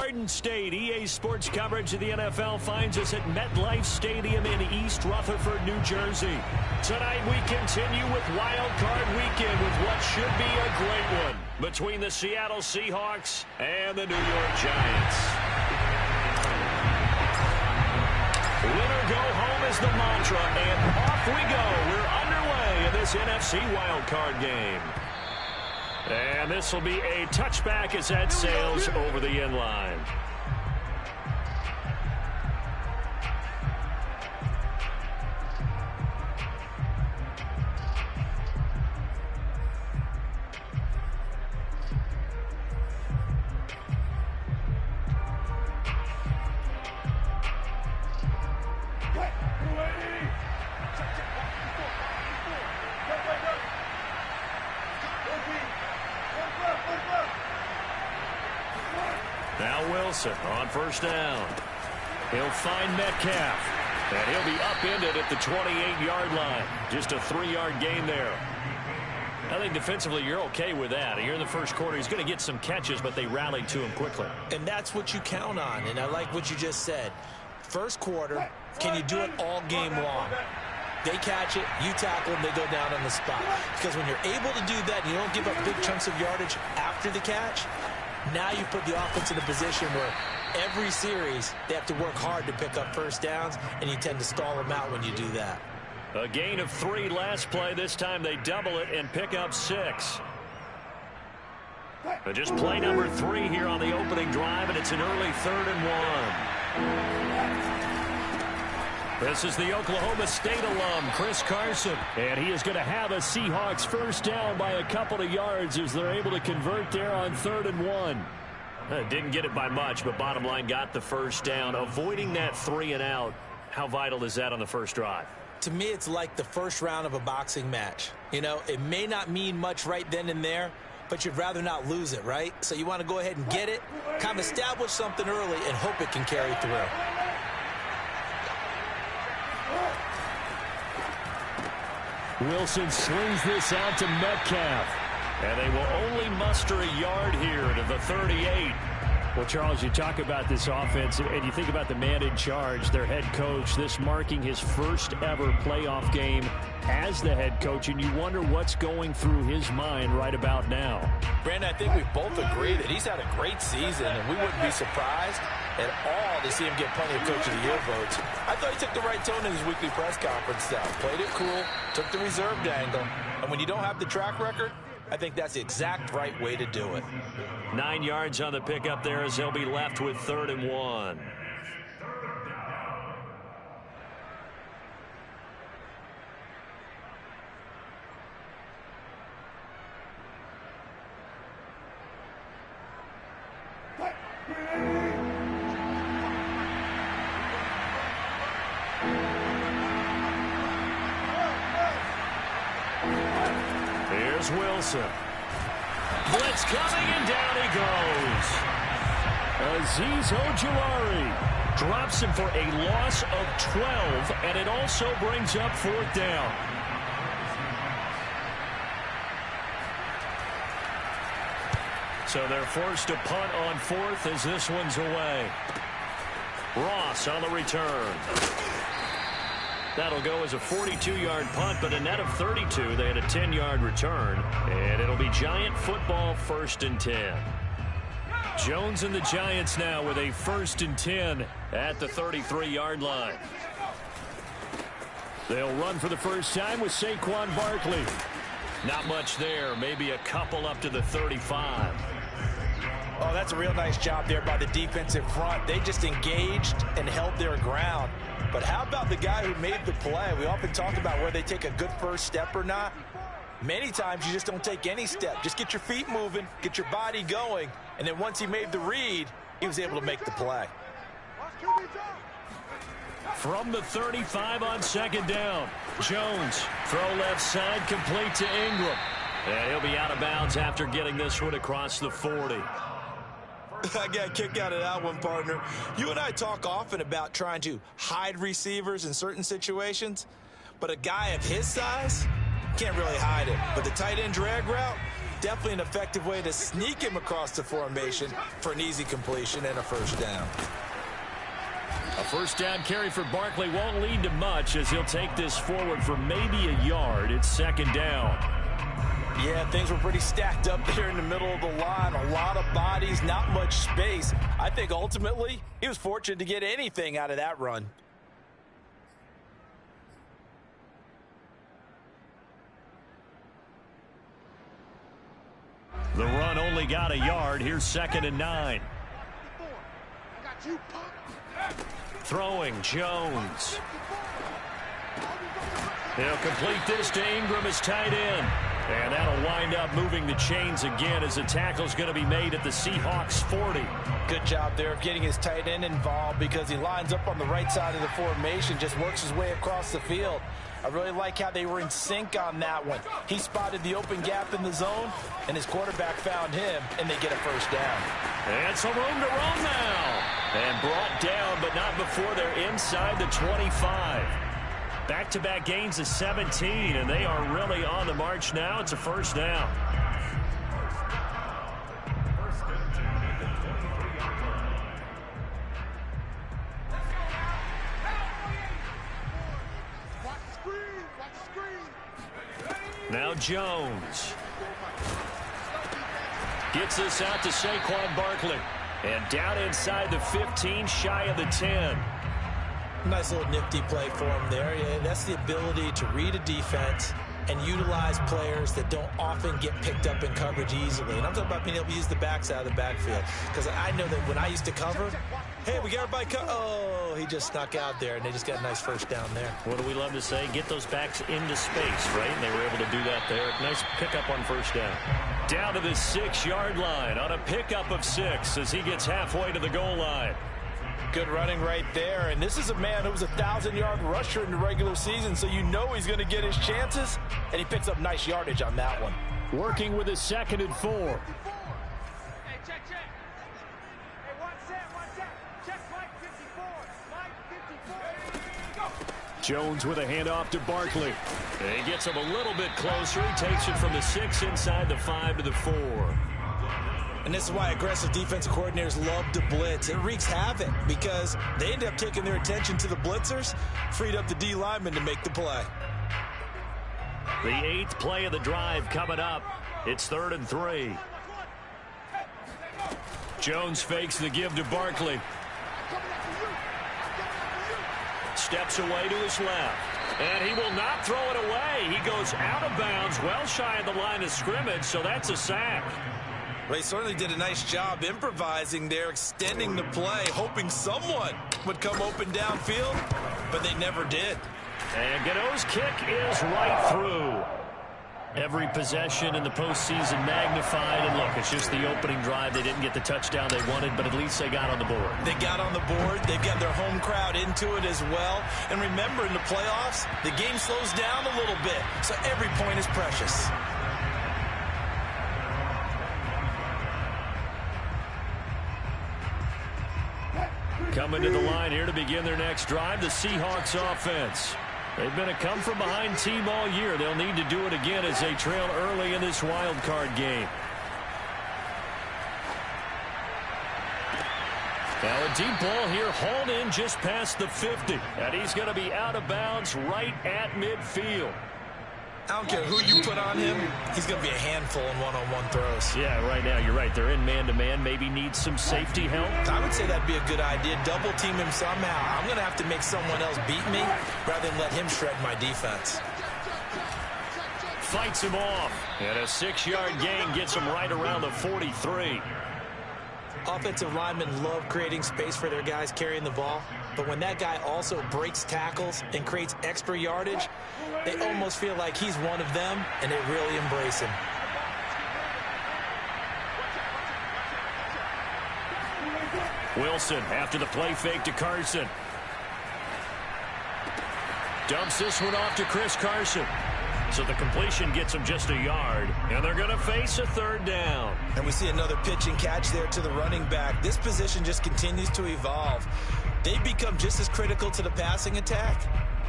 Garden State. EA Sports coverage of the NFL finds us at MetLife Stadium in East Rutherford, New Jersey. Tonight we continue with Wild Card Weekend with what should be a great one between the Seattle Seahawks and the New York Giants. Winner go home is the mantra, and off we go. We're underway in this NFC Wild Card game. And this will be a touchback as that sails over the end line. Now Wilson on first down. He'll find Metcalf. And he'll be upended at the 28-yard line. Just a 3-yard gain there. I think defensively you're okay with that. Here in the first quarter, he's going to get some catches, but they rallied to him quickly. And that's what you count on. And I like what you just said. First quarter, can you do it all game long? They catch it, you tackle them, they go down on the spot. Because when you're able to do that and you don't give up big chunks of yardage after the catch, now you put the offense in a position where every series they have to work hard to pick up first downs, and you tend to stall them out when you do that. A gain of 3 last play. This time they double it and pick up 6. But just play number 3 here on the opening drive, and it's an early 3rd and 1. This is the Oklahoma State alum, Chris Carson. And he is going to have a Seahawks first down by a couple of yards as they're able to convert there on 3rd and 1. Didn't get it by much, but bottom line got the first down. Avoiding that 3 and out, how vital is that on the first drive? To me, it's like the first round of a boxing match. You know, it may not mean much right then and there, but you'd rather not lose it, right? So you want to go ahead and get it, kind of establish something early, and hope it can carry through. Wilson slings this out to Metcalf. And they will only muster a yard here to the 38. Well, Charles, you talk about this offense, and you think about the man in charge, their head coach, this marking his first ever playoff game as the head coach, and you wonder what's going through his mind right about now. Brandon, I think we both agree that he's had a great season, and we wouldn't be surprised at all to see him get plenty of Coach of the Year votes. I thought he took the right tone in his weekly press conference style. Played it cool, took the reserved angle, and when you don't have the track record, I think that's the exact right way to do it. 9 yards on the pickup there as they'll be left with 3rd and 1. Here's Wilson. Blitz coming, and down he goes. Azeez Ojulari drops him for a loss of 12, and it also brings up 4th down. So they're forced to punt on 4th as this one's away. Ross on the return. That'll go as a 42-yard punt, but a net of 32. They had a 10-yard return, and it'll be Giant football 1st and 10. Jones and the Giants now with a 1st and 10 at the 33-yard line. They'll run for the first time with Saquon Barkley. Not much there, maybe a couple up to the 35. Oh, that's a real nice job there by the defensive front. They just engaged and held their ground. But how about the guy who made the play? We often talk about where they take a good first step or not. Many times you just don't take any step. Just get your feet moving, get your body going, and then once he made the read, he was able to make the play. From the 35 on 2nd down, Jones, throw left side, complete to Ingram. And he'll be out of bounds after getting this one across the 40. I got a kick out of that one, partner. You and I talk often about trying to hide receivers in certain situations, but a guy of his size can't really hide it. But the tight end drag route, definitely an effective way to sneak him across the formation for an easy completion and a first down. A first down carry for Barkley won't lead to much as he'll take this forward for maybe a yard. It's second down. Yeah, things were pretty stacked up there in the middle of the line. A lot of bodies, not much space. I think ultimately he was fortunate to get anything out of that run. The run only got a yard. Here's second and 9. Throwing Jones. He'll complete this to Ingram as tight end. And that'll wind up moving the chains again as the tackle's going to be made at the Seahawks 40. Good job there of getting his tight end involved because he lines up on the right side of the formation, just works his way across the field. I really like how they were in sync on that one. He spotted the open gap in the zone, and his quarterback found him, and they get a first down. And some room to run now. And brought down, but not before they're inside the 25. Back-to-back gains of 17, and they are really on the march now. It's a first down. Now Jones. Gets this out to Saquon Barkley. And down inside the 15, shy of the 10. Nice little nifty play for him there. Yeah, that's the ability to read a defense and utilize players that don't often get picked up in coverage easily. And I'm talking about being able to use the backs out of the backfield. Because I know that when I used to cover, hey, we got everybody oh, he just snuck out there, and they just got a nice first down there. What do we love to say? Get those backs into space, right? And they were able to do that there. Nice pickup on first down. Down to the 6-yard line on a pickup of 6 as he gets halfway to the goal line. Good running right there, and this is a man who was a 1,000-yard rusher in the regular season, so you know he's going to get his chances, and he picks up nice yardage on that one. Working with his second and 4. Hey, check. Hey, one set. Check Mike 54. Mike 54. Go. Jones with a handoff to Barkley. And he gets him a little bit closer. He takes it from the 6 inside the 5 to the 4. And this is why aggressive defensive coordinators love to blitz. It wreaks havoc because they end up taking their attention to the blitzers, freed up the D lineman to make the play. The 8th play of the drive coming up. It's 3rd and 3. Jones fakes the give to Barkley. Steps away to his left. And he will not throw it away. He goes out of bounds, well shy of the line of scrimmage, so that's a sack. They certainly did a nice job improvising there, extending the play, hoping someone would come open downfield, but they never did. And Gano's kick is right through. Every possession in the postseason magnified. And look, it's just the opening drive. They didn't get the touchdown they wanted, but at least they got on the board. They got on the board. They've got their home crowd into it as well. And remember, in the playoffs, the game slows down a little bit, so every point is precious. Coming to the line here to begin their next drive, the Seahawks offense. They've been a come-from-behind team all year. They'll need to do it again as they trail early in this wild card game. Now a deep ball here, hauled in just past the 50. And he's going to be out of bounds right at midfield. I don't care who you put on him, he's going to be a handful in one-on-one throws. Yeah, right now, you're right. They're in man-to-man. Maybe needs some safety help. I would say that'd be a good idea. Double team him somehow. I'm going to have to make someone else beat me rather than let him shred my defense. Fights him off. And a 6-yard gain gets him right around the 43. Offensive linemen love creating space for their guys carrying the ball. But when that guy also breaks tackles and creates extra yardage, they almost feel like he's one of them, and they really embrace him. Wilson after the play fake to Carson. Dumps this one off to Chris Carson. So the completion gets him just a yard, and they're going to face a 3rd down. And we see another pitch and catch there to the running back. This position just continues to evolve. They become just as critical to the passing attack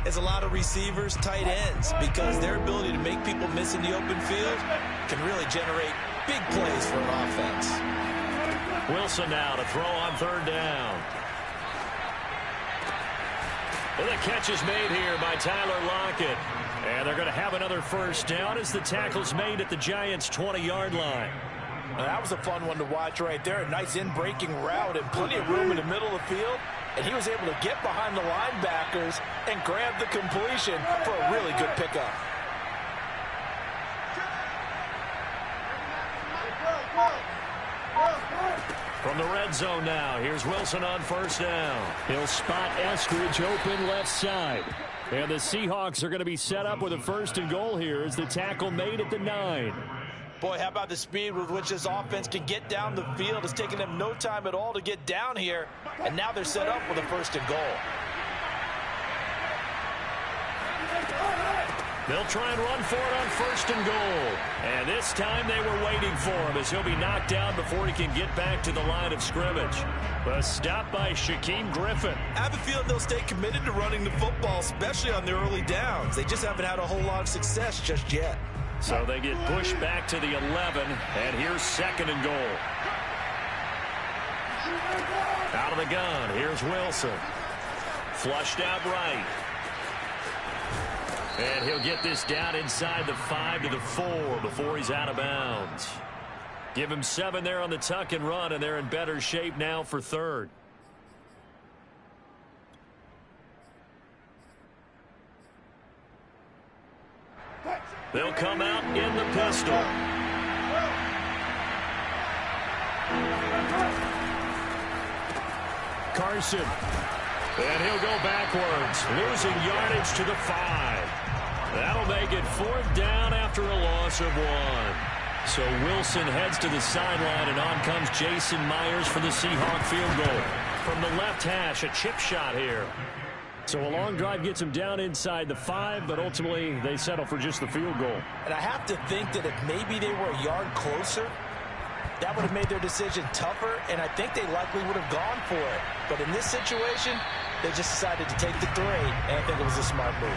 as a lot of receivers, tight ends, because their ability to make people miss in the open field can really generate Big plays for an offense. Wilson now to throw on third down. And the catch is made here by Tyler Lockett. And they're going to have another first down as the tackle's made at the Giants' 20-yard line. Now, that was a fun one to watch right there. A nice in-breaking route and plenty of room in the middle of the field. And he was able to get behind the linebackers and grab the completion for a really good pickup. From the red zone now, here's Wilson on first down. He'll spot Eskridge open left side. And the Seahawks are going to be set up with a first and goal here as the tackle made at the 9. Boy, how about the speed with which this offense can get down the field? It's taken them no time at all to get down here. And now they're set up with a first and goal. They'll try and run for it on first and goal. And this time they were waiting for him as he'll be knocked down before he can get back to the line of scrimmage. A stop by Shaquem Griffin. I have a feeling they'll stay committed to running the football, especially on the early downs. They just haven't had a whole lot of success just yet. So they get pushed back to the 11, and here's second and goal. Out of the gun, here's Wilson. Flushed out right. And he'll get this down inside the 5 to the 4 before he's out of bounds. Give him 7 there on the tuck and run, and they're in better shape now for third. They'll come out in the pistol. Carson. And he'll go backwards, losing yardage to the 5. That'll make it fourth down after a loss of 1. So Wilson heads to the sideline, and on comes Jason Myers for the Seahawk field goal. From the left hash, a chip shot here. So a long drive gets him down inside the 5, but ultimately they settle for just the field goal. And I have to think that if maybe they were a yard closer, that would have made their decision tougher, and I think they likely would have gone for it. But in this situation, they just decided to take the 3, and I think it was a smart move.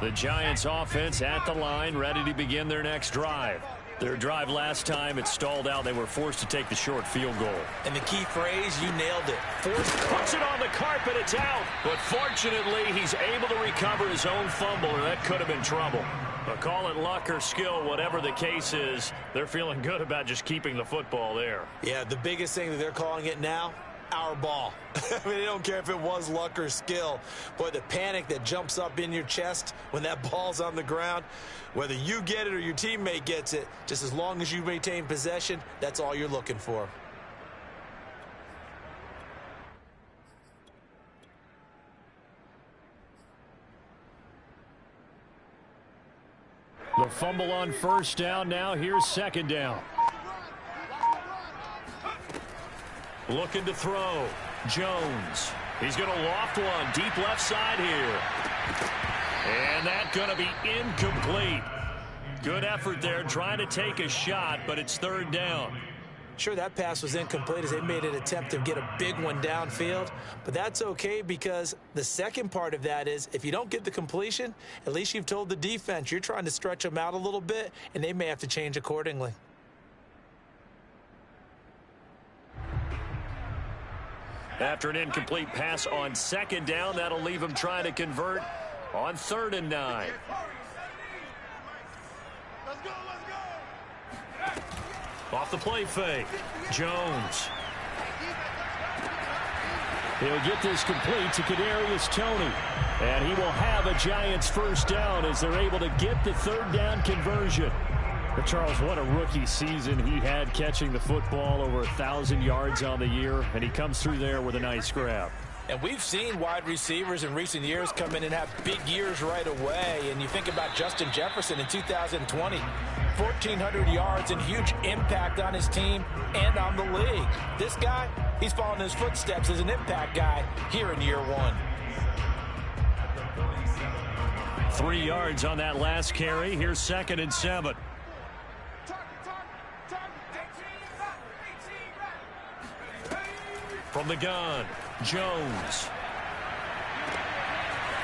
The Giants offense at the line, ready to begin their next drive. Their drive last time, it stalled out. They were forced to take the short field goal. And the key phrase, you nailed it. Puts it on the carpet, it's out. But fortunately, he's able to recover his own fumble, or that could have been trouble. But call it luck or skill, whatever the case is, they're feeling good about just keeping the football there. Yeah, the biggest thing that they're calling it now, our ball. I mean, they don't care if it was luck or skill. Boy, the panic that jumps up in your chest when that ball's on the ground, whether you get it or your teammate gets it, just as long as you maintain possession, that's all you're looking for. The fumble on first down now. Here's second down. Looking to throw. Jones. He's going to loft one. Deep left side here. And that's going to be incomplete. Good effort there trying to take a shot, but it's third down. Sure, that pass was incomplete as they made an attempt to get a big one downfield. But that's okay because the second part of that is if you don't get the completion, at least you've told the defense you're trying to stretch them out a little bit, and they may have to change accordingly. After an incomplete pass on second down, that'll leave him trying to convert on 3rd and 9. Let's go, let's go. Off the play fake. Jones. He'll get this complete to Kadarius Toney. And he will have a Giants first down as they're able to get the third down conversion. But Charles, what a rookie season he had catching the football, over 1,000 yards on the year, and he comes through there with a nice grab. And we've seen wide receivers in recent years come in and have big years right away. And you think about Justin Jefferson in 2020, 1,400 yards and huge impact on his team and on the league. This guy, he's following his footsteps as an impact guy here in year 1. 3 yards on that last carry. Here's 2nd and 7. From the gun, Jones.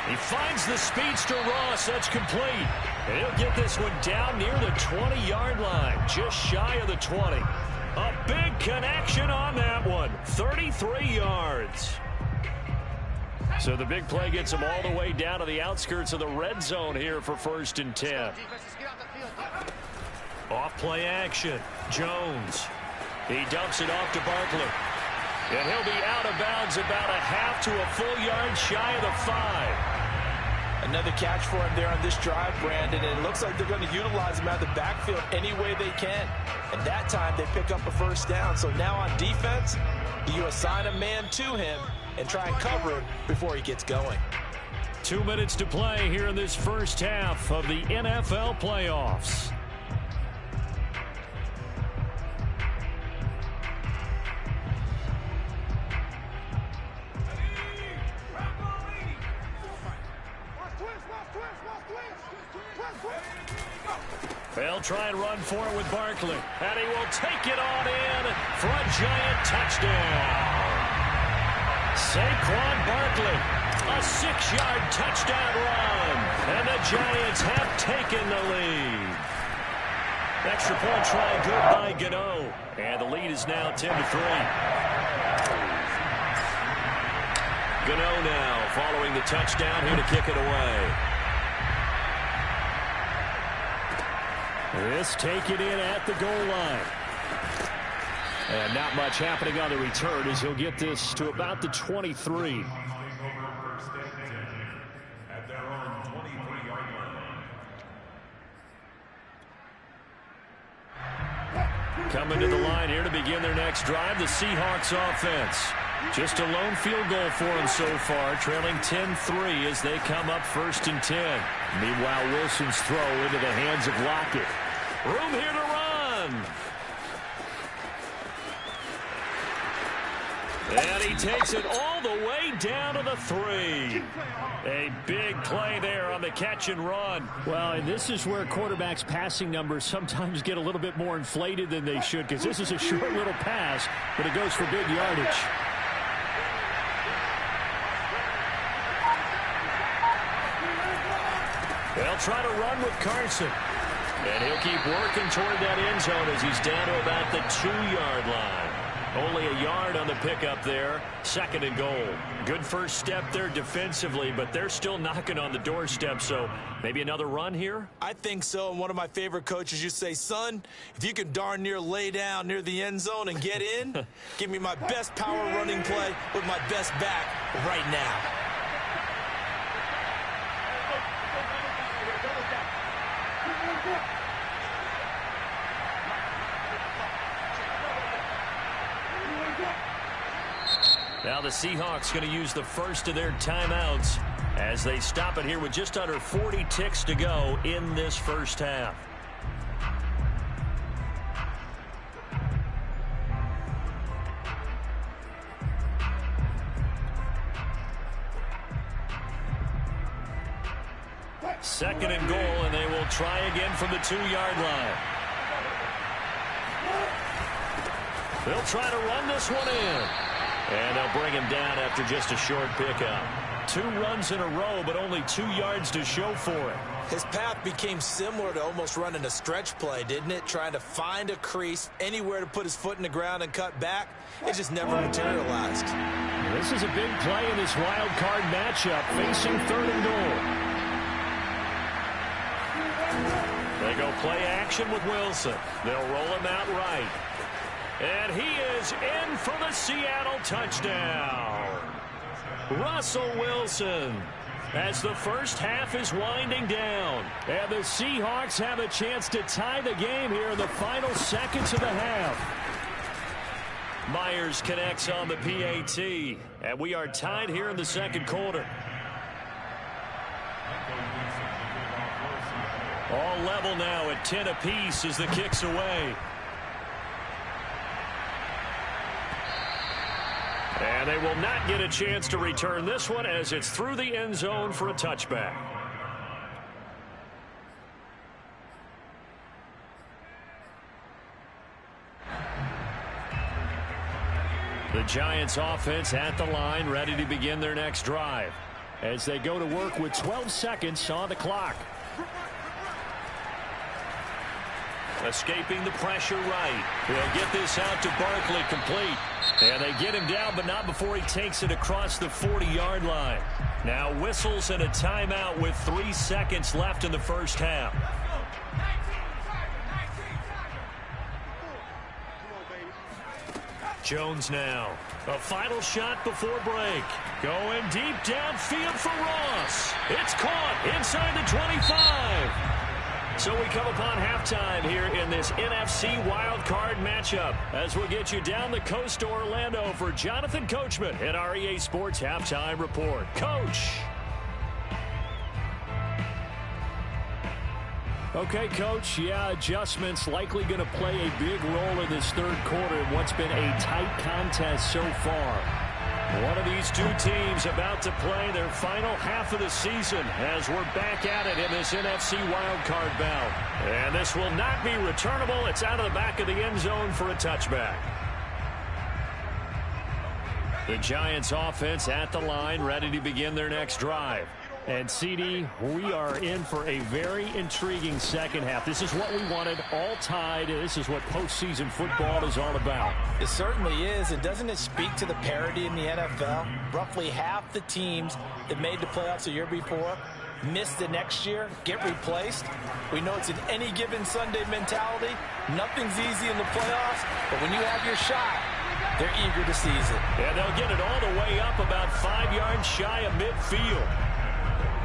He finds the speedster Ross. That's complete. And he'll get this one down near the 20-yard line, just shy of the 20. A big connection on that one, 33 yards. So the big play gets him all the way down to the outskirts of the red zone here for 1st and 10. Off play action, Jones. He dumps it off to Barkley. And he'll be out of bounds about a half to a full yard shy of the 5. Another catch for him there on this drive, Brandon, and it looks like they're going to utilize him out of the backfield any way they can. And that time they pick up a 1st down. So now on defense, you assign a man to him and try and cover him before he gets going. 2 minutes to play here in this first half of the NFL playoffs. They'll try and run for it with Barkley. And he will take it on in for a giant touchdown. Saquon Barkley, a 6-yard touchdown run. And the Giants have taken the lead. Extra point try good by Gano. And the lead is now 10-3. Gano now following the touchdown here to kick it away. This taken in at the goal line. And not much happening on the return as he'll get this to about the 23. Coming to the line here to begin their next drive, the Seahawks offense. Just a lone field goal for them so far, trailing 10-3 as they come up 1st and 10. Meanwhile, Wilson's throw into the hands of Lockett. Room here to run. And he takes it all the way down to the 3. A big play there on the catch and run. Well, and this is where quarterbacks' passing numbers sometimes get a little bit more inflated than they should, because this is a short little pass, but it goes for big yardage. They'll try to run with Carson. And he'll keep working toward that end zone as he's down to about the 2-yard line. Only a yard on the pickup there. 2nd and goal. Good first step there defensively, but they're still knocking on the doorstep, so maybe another run here? I think so, and one of my favorite coaches used to say, son, if you can darn near lay down near the end zone and get in, give me my best power running play with my best back right now. Now the Seahawks going to use the first of their timeouts as they stop it here with just under 40 ticks to go in this first half. Second and goal, and they will try again from the 2-yard line. They'll try to run this one in. And they'll bring him down after just a short pickup. 2 runs in a row, but only 2 yards to show for it. His path became similar to almost running a stretch play, didn't it? Trying to find a crease, anywhere to put his foot in the ground and cut back. It just never materialized. This is a big play in this wild card matchup, facing 3rd and goal. They go play action with Wilson. They'll roll him out right. And he is in for the Seattle touchdown. Russell Wilson, as the first half is winding down. And the Seahawks have a chance to tie the game here in the final seconds of the half. Myers connects on the PAT. And we are tied here in the 2nd quarter. All level now at 10 apiece as the kick's away. And they will not get a chance to return this one as it's through the end zone for a touchback. Giants offense at the line, ready to begin their next drive as they go to work with 12 seconds on the clock. Escaping the pressure right. They'll get this out to Barkley, complete. And they get him down, but not before he takes it across the 40-yard line. Now whistles and a timeout with 3 seconds left in the first half. Jones now. A final shot before break. Going deep downfield for Ross. It's caught inside the 25. So we come upon halftime here in this NFC Wild Card matchup as we'll get you down the coast to Orlando for Jonathan Coachman at our EA Sports Halftime Report. Coach. Okay, Coach, yeah, adjustments likely going to play a big role in this third quarter in what's been a tight contest so far. One of these two teams about to play their final half of the season as we're back at it in this NFC wildcard bout. And this will not be returnable. It's out of the back of the end zone for a touchback. The Giants offense at the line, ready to begin their next drive. And, CD, we are in for a very intriguing second half. This is what we wanted, all tied. This is what postseason football is all about. It certainly is. And doesn't it speak to the parity in the NFL? Roughly half the teams that made the playoffs the year before miss the next year, get replaced. We know it's an any given Sunday mentality. Nothing's easy in the playoffs, but when you have your shot, they're eager to seize it. And they'll get it all the way up about 5 yards shy of midfield.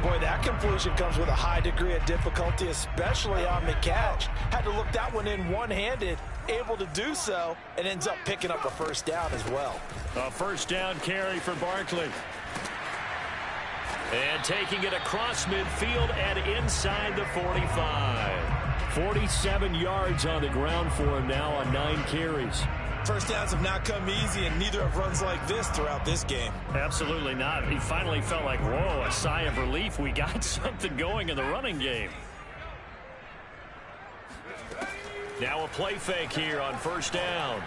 Boy, that completion comes with a high degree of difficulty, especially on the catch. Had to look that one in one-handed, able to do so, and ends up picking up a first down as well. A first down carry for Barkley. And taking it across midfield and inside the 45. 47 yards on the ground for him now on 9 carries. First downs have not come easy, and neither have runs like this throughout this game. Absolutely not. He finally felt like, whoa, a sigh of relief. We got something going in the running game. Now a play fake here on first down.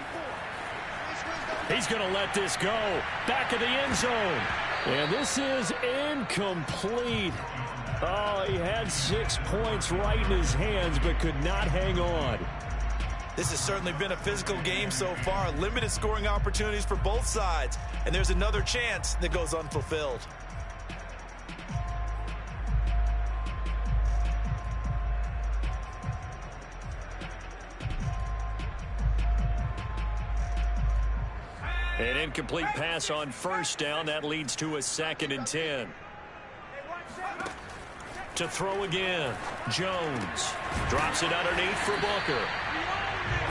He's going to let this go. Back of the end zone. And this is incomplete. Oh, he had 6 points right in his hands, but could not hang on. This has certainly been a physical game so far. Limited scoring opportunities for both sides. And there's another chance that goes unfulfilled. An incomplete pass on first down. That leads to a 2nd and 10. To throw again. Jones drops it underneath for Booker.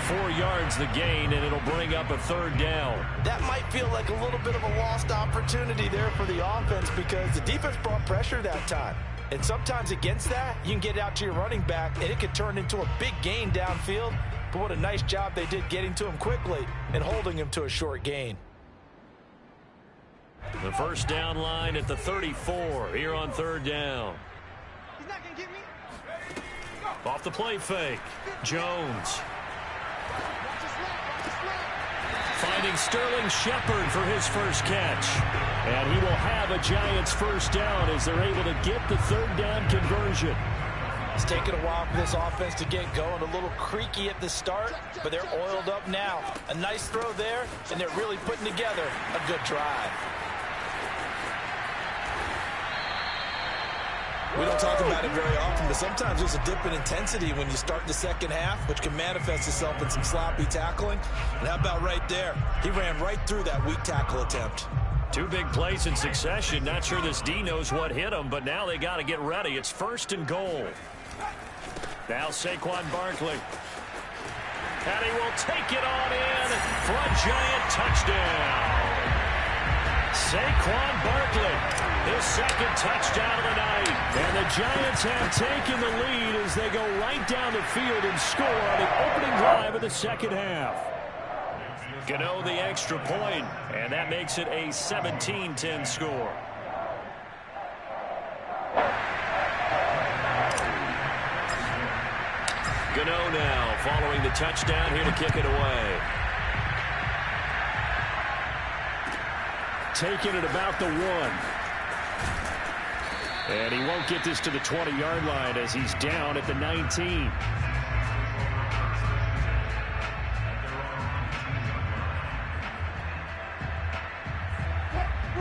4 yards the gain, and it'll bring up a third down. That might feel like a little bit of a lost opportunity there for the offense because the defense brought pressure that time. And sometimes against that, you can get out to your running back, and it could turn into a big gain downfield. But what a nice job they did getting to him quickly and holding him to a short gain. The first down line at the 34 here on third down. He's not going to get me. Off the play fake. Jones. Finding Sterling Shepard for his first catch. And he will have a Giants first down as they're able to get the third down conversion. It's taken a while for this offense to get going. A little creaky at the start, but they're oiled up now. A nice throw there, and they're really putting together a good drive. We don't talk about it very often, but sometimes there's a dip in intensity when you start the second half, which can manifest itself in some sloppy tackling. And how about right there? He ran right through that weak tackle attempt. 2 big plays in succession. Not sure this D knows what hit him, but now they got to get ready. It's 1st and goal. Now Saquon Barkley. And he will take it on in for a Giant touchdown. Saquon Barkley, his 2nd touchdown of the night. And the Giants have taken the lead as they go right down the field and score on the opening drive of the second half. Gano the extra point, and that makes it a 17-10 score. Gano now following the touchdown here to kick it away. taken at about the 1. And he won't get this to the 20-yard line as he's down at the 19.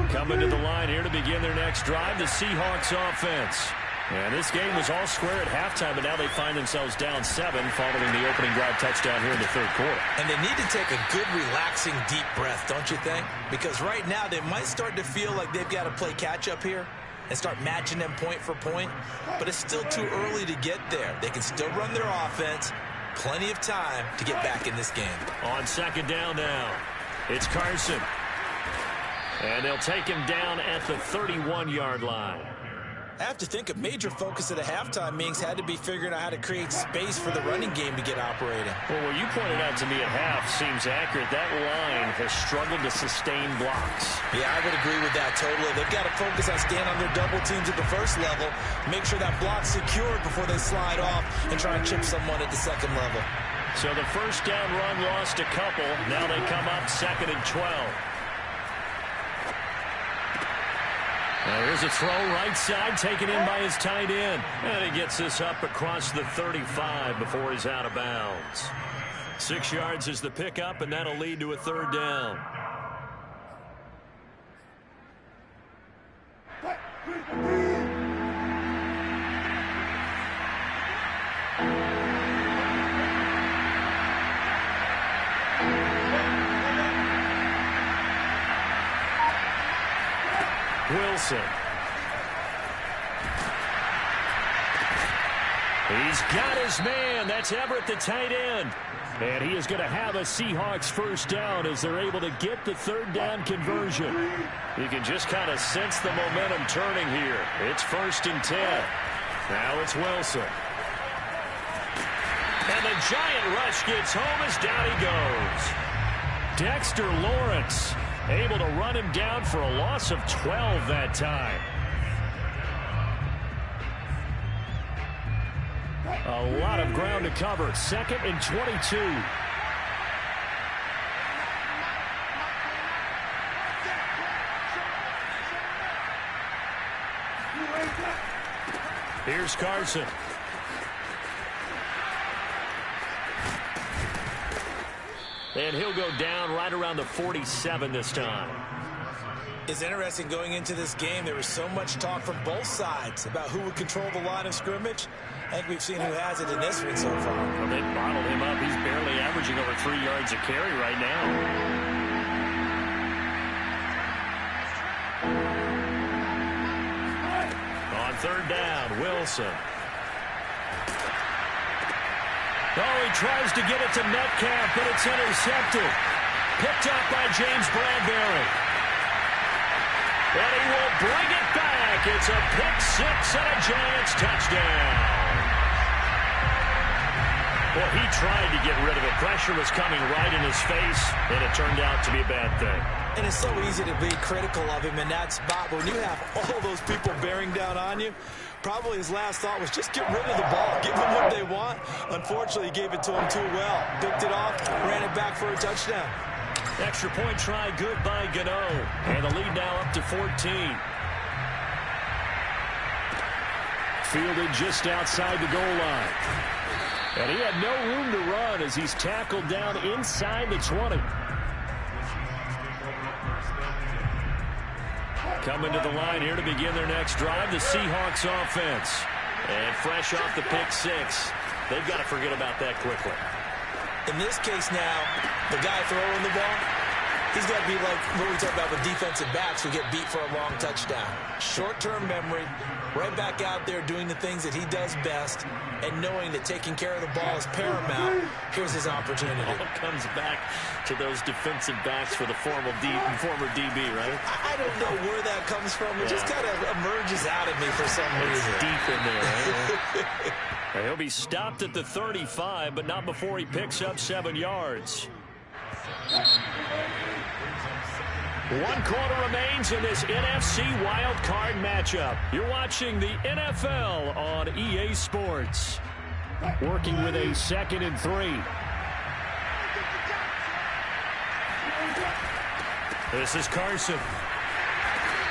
Coming to the line here to begin their next drive, the Seahawks offense. And this game was all square at halftime, but now they find themselves down 7 following the opening drive touchdown here in the third quarter. And they need to take a good, relaxing, deep breath, don't you think? Because right now they might start to feel like they've got to play catch-up here and start matching them point for point. But it's still too early to get there. They can still run their offense. Plenty of time to get back in this game. On second down now, it's Carson. And they'll take him down at the 31-yard line. I have to think a major focus at the halftime meetings had to be figuring out how to create space for the running game to get operating. Well, what you pointed out to me at half seems accurate. That line has struggled to sustain blocks. Yeah, I would agree with that totally. They've got to focus on staying on their double teams at the first level, make sure that block's secured before they slide off and try and chip someone at the second level. So the first down run lost a couple. Now they come up 2nd and 12. Now here's a throw right side taken in by his tight end. And he gets this up across the 35 before he's out of bounds. 6 yards is the pickup, and that'll lead to a third down. Wilson. He's got his man. That's Everett, the tight end. And he is going to have a Seahawks first down as they're able to get the third down conversion. You can just kind of sense the momentum turning here. It's 1st and 10. Now it's Wilson. And the giant rush gets home as down he goes. Dexter Lawrence able to run him down for a loss of 12 that time. A lot of ground to cover. 2nd and 22. Here's Carson. And he'll go down right around the 47 this time. It's interesting going into this game. There was so much talk from both sides about who would control the line of scrimmage. I think we've seen who has it in this one so far. Well, they bottled him up. He's barely averaging over 3 yards a carry right now. On third down, Wilson. Oh, he tries to get it to Metcalf, but it's intercepted. Picked up by James Bradbury. And he will bring it back. It's a pick-6 and a Giants touchdown. Well, he tried to get rid of it. Pressure was coming right in his face, and it turned out to be a bad thing. And it's so easy to be critical of him in that spot. But when you have all those people bearing down on you, probably his last thought was just get rid of the ball. Give them what they want. Unfortunately, he gave it to him too well. Picked it off, ran it back for a touchdown. Extra point try good by Gano. And the lead now up to 14. Fielded just outside the goal line. And he had no room to run as he's tackled down inside the 20. Coming to the line here to begin their next drive, the Seahawks offense. And fresh off the pick-6, they've got to forget about that quickly. In this case now, the guy throwing the ball, he's got to be like what we talk about with defensive backs who get beat for a long touchdown. Short-term memory, right back out there doing the things that he does best, and knowing that taking care of the ball is paramount. Here's his opportunity. It all comes back to those defensive backs for the former DB, right? I don't know where that comes from. It just kind of emerges out of me for some reason. It's deep in there, right? He'll be stopped at the 35, but not before he picks up 7 yards. 1 quarter remains in this NFC Wild Card matchup. You're watching the NFL on EA Sports. Working with a 2nd and 3. This is Carson.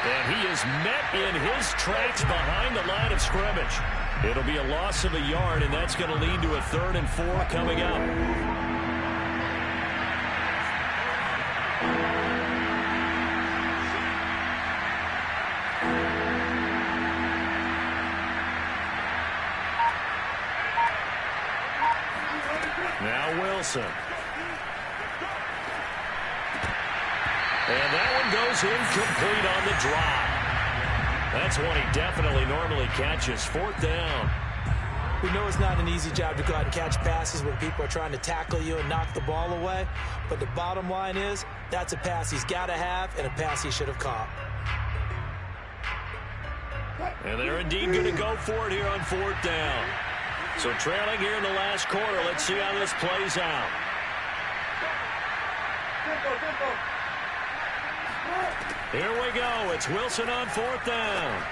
And he is met in his tracks behind the line of scrimmage. It'll be a loss of a yard, and that's going to lead to a 3rd and 4 coming up. Now Wilson. And that one goes incomplete on the drop. That's one he definitely normally catches. 4th down. We know it's not an easy job to go out and catch passes when people are trying to tackle you and knock the ball away. But the bottom line is, that's a pass he's got to have and a pass he should have caught. And they're indeed going to go for it here on 4th down. So trailing here in the last quarter. Let's see how this plays out. Here we go. It's Wilson on 4th down.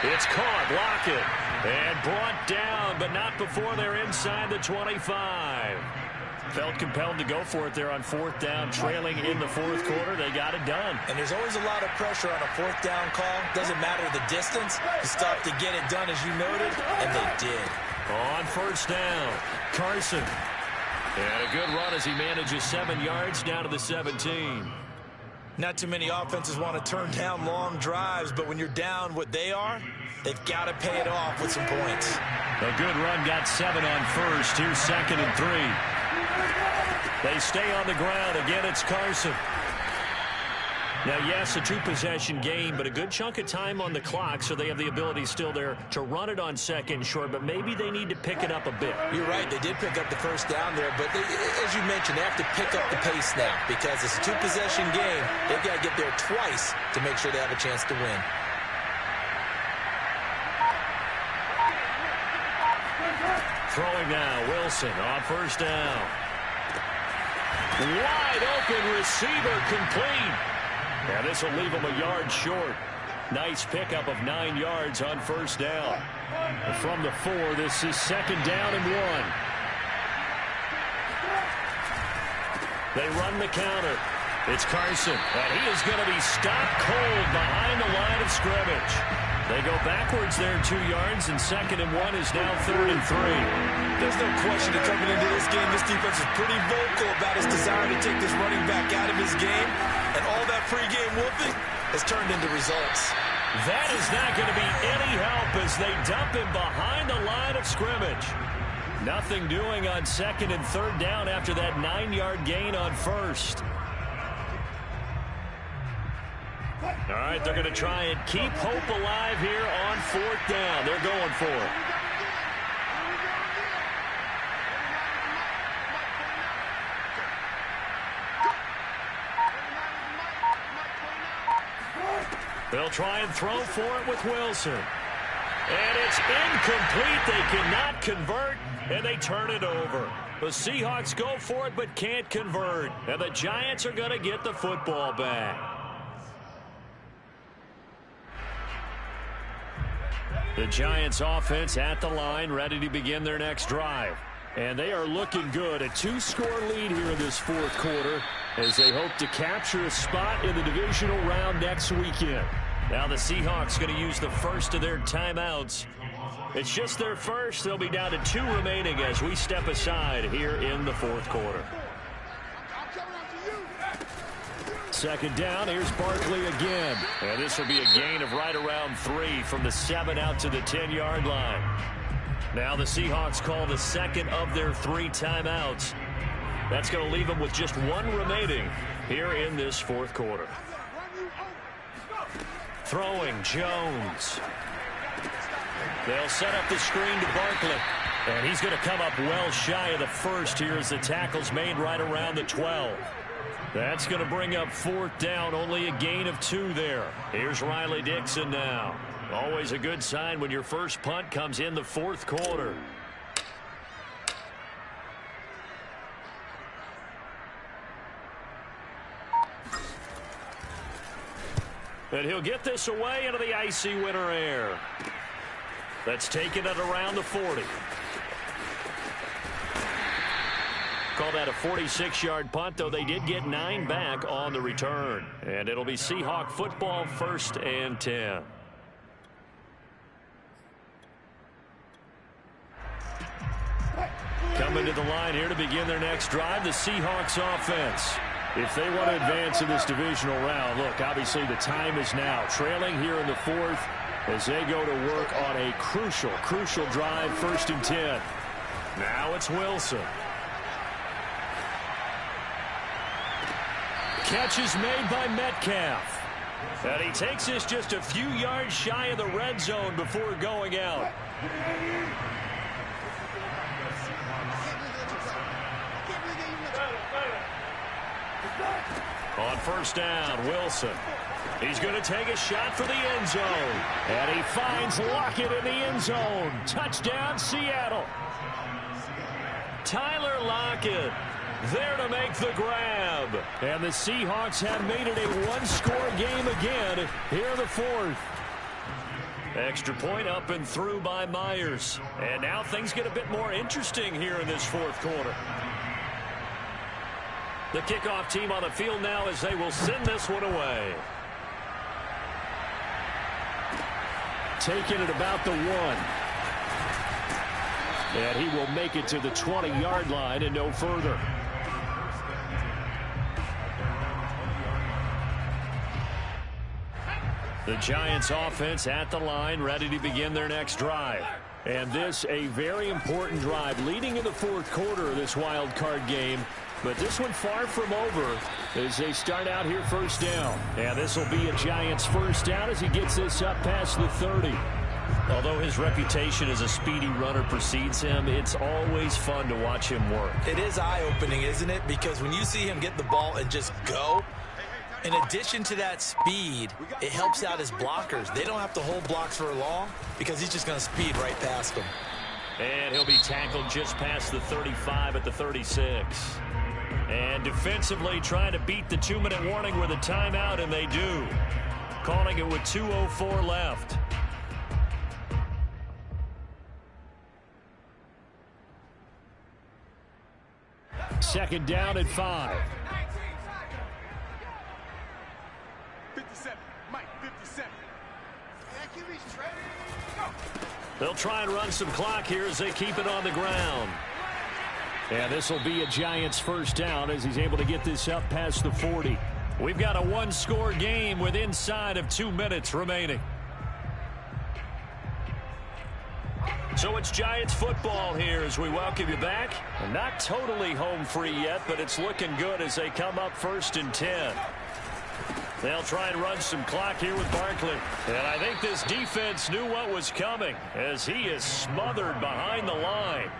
It's caught. Block it. And brought down, but not before they're inside the 25. Felt compelled to go for it there on 4th down, trailing in the 4th quarter. They got it done. And there's always a lot of pressure on a 4th down call. Doesn't matter the distance. You stop to get it done, as you noted, and they did. On 1st down, Carson. And a good run as he manages 7 yards down to the 17. Not too many offenses want to turn down long drives, but when you're down what they are, they've got to pay it off with some points. A good run, got 7 on 1st. Here's 2nd and 3. They stay on the ground. Again, it's Carson. Now, yes, a 2-possession game, but a good chunk of time on the clock, so they have the ability still there to run it on 2nd and short, but maybe they need to pick it up a bit. You're right. They did pick up the 1st down there, but as you mentioned, they have to pick up the pace now because it's a 2-possession game. They've got to get there twice to make sure they have a chance to win. Throwing now, Wilson on 1st down. Wide open receiver, complete. Yeah, this will leave him a yard short. Nice pickup of 9 yards on 1st down. And from the 4, this is 2nd down and 1. They run the counter. It's Carson, and he is going to be stopped cold behind the line of scrimmage. They go backwards there 2 yards, and 2nd and 1 is now 3rd and 3. There's no question that coming into this game, this defense is pretty vocal about its desire to take this running back out of his game, and all that pregame whooping has turned into results. That is not going to be any help as they dump him behind the line of scrimmage. Nothing doing on 2nd and 3rd down after that 9-yard gain on 1st. All right, they're going to try and keep hope alive here on 4th down. They're going for it. They'll try and throw for it with Wilson. And it's incomplete. They cannot convert, and they turn it over. The Seahawks go for it but can't convert. And the Giants are going to get the football back. The Giants offense at the line, ready to begin their next drive. And they are looking good. A 2-score lead here in this 4th quarter as they hope to capture a spot in the divisional round next weekend. Now the Seahawks going to use the first of their timeouts. It's just their first. They'll be down to 2 remaining as we step aside here in the 4th quarter. 2nd down, here's Barkley again. And this will be a gain of right around 3 from the 7 out to the 10-yard line. Now the Seahawks call the 2nd of their 3 timeouts. That's going to leave them with just 1 remaining here in this 4th quarter. Throwing, Jones. They'll set up the screen to Barkley. And he's going to come up well shy of the first here as the tackle's made right around the 12. That's going to bring up 4th down, only a gain of 2 there. Here's Riley Dixon now. Always a good sign when your first punt comes in the 4th quarter. And he'll get this away into the icy winter air. That's taken it around the 40. Call that a 46-yard punt, though they did get 9 back on the return. And it'll be Seahawk football, 1st and 10. Coming to the line here to begin their next drive, the Seahawks offense. If they want to advance in this divisional round, look, obviously the time is now. Trailing here in the 4th as they go to work on a crucial drive, 1st and 10. Now it's Wilson. Catch is made by Metcalf. And he takes this just a few yards shy of the red zone before going out. On 1st down, Wilson. He's going to take a shot for the end zone. And he finds Lockett in the end zone. Touchdown, Seattle. Tyler Lockett there to make the grab. And the Seahawks have made it a one-score game again here in the 4th. Extra point up and through by Myers. And now things get a bit more interesting here in this 4th quarter. The kickoff team on the field now as they will send this one away. Taking it about the 1. And he will make it to the 20-yard line and no further. The Giants offense at the line, ready to begin their next drive. And this a very important drive leading in the 4th quarter of this wild card game. But this one far from over as they start out here 1st down. And this will be a Giants 1st down as he gets this up past the 30. Although his reputation as a speedy runner precedes him, it's always fun to watch him work. It is eye-opening, isn't it? Because when you see him get the ball and just go, in addition to that speed, it helps out his blockers. They don't have to hold blocks for long because he's just going to speed right past them. And he'll be tackled just past the 35 at the 36. And defensively trying to beat the 2-minute warning with a timeout, and they do. Calling it with 2:04 left. Second down at 5. 57. Mike, 57. They'll try and run some clock here as they keep it on the ground. And this will be a Giants 1st down as he's able to get this up past the 40. We've got a one-score game with inside of 2 minutes remaining. So it's Giants football here as we welcome you back. Not totally home free yet, but it's looking good as they come up 1st and 10. They'll try and run some clock here with Barkley. And I think this defense knew what was coming as he is smothered behind the line.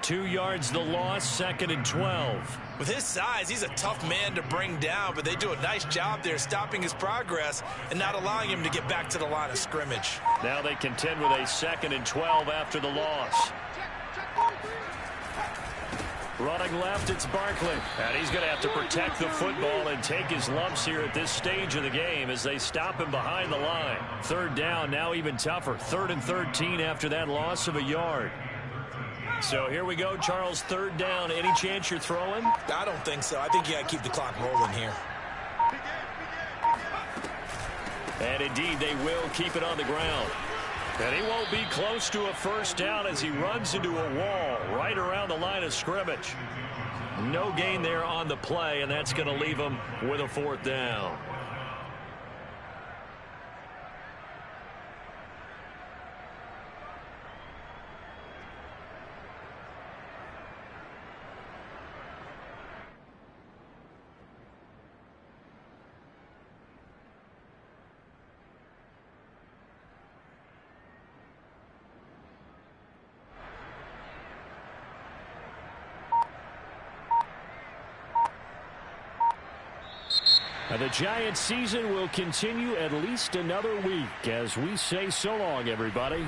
2 yards the loss, 2nd and 12. With his size, he's a tough man to bring down, but they do a nice job there stopping his progress and not allowing him to get back to the line of scrimmage. Now they contend with a 2nd and 12 after the loss. Running left, it's Barkley. And he's going to have to protect the football and take his lumps here at this stage of the game as they stop him behind the line. 3rd down, now even tougher. 3rd and 13 after that loss of a yard. So here we go, Charles, 3rd down. Any chance you're throwing? I don't think so. I think you got to keep the clock rolling here. And indeed, they will keep it on the ground. And he won't be close to a 1st down as he runs into a wall right around the line of scrimmage. No gain there on the play, and that's going to leave him with a 4th down. And the Giants season will continue at least another week as we say so long, everybody.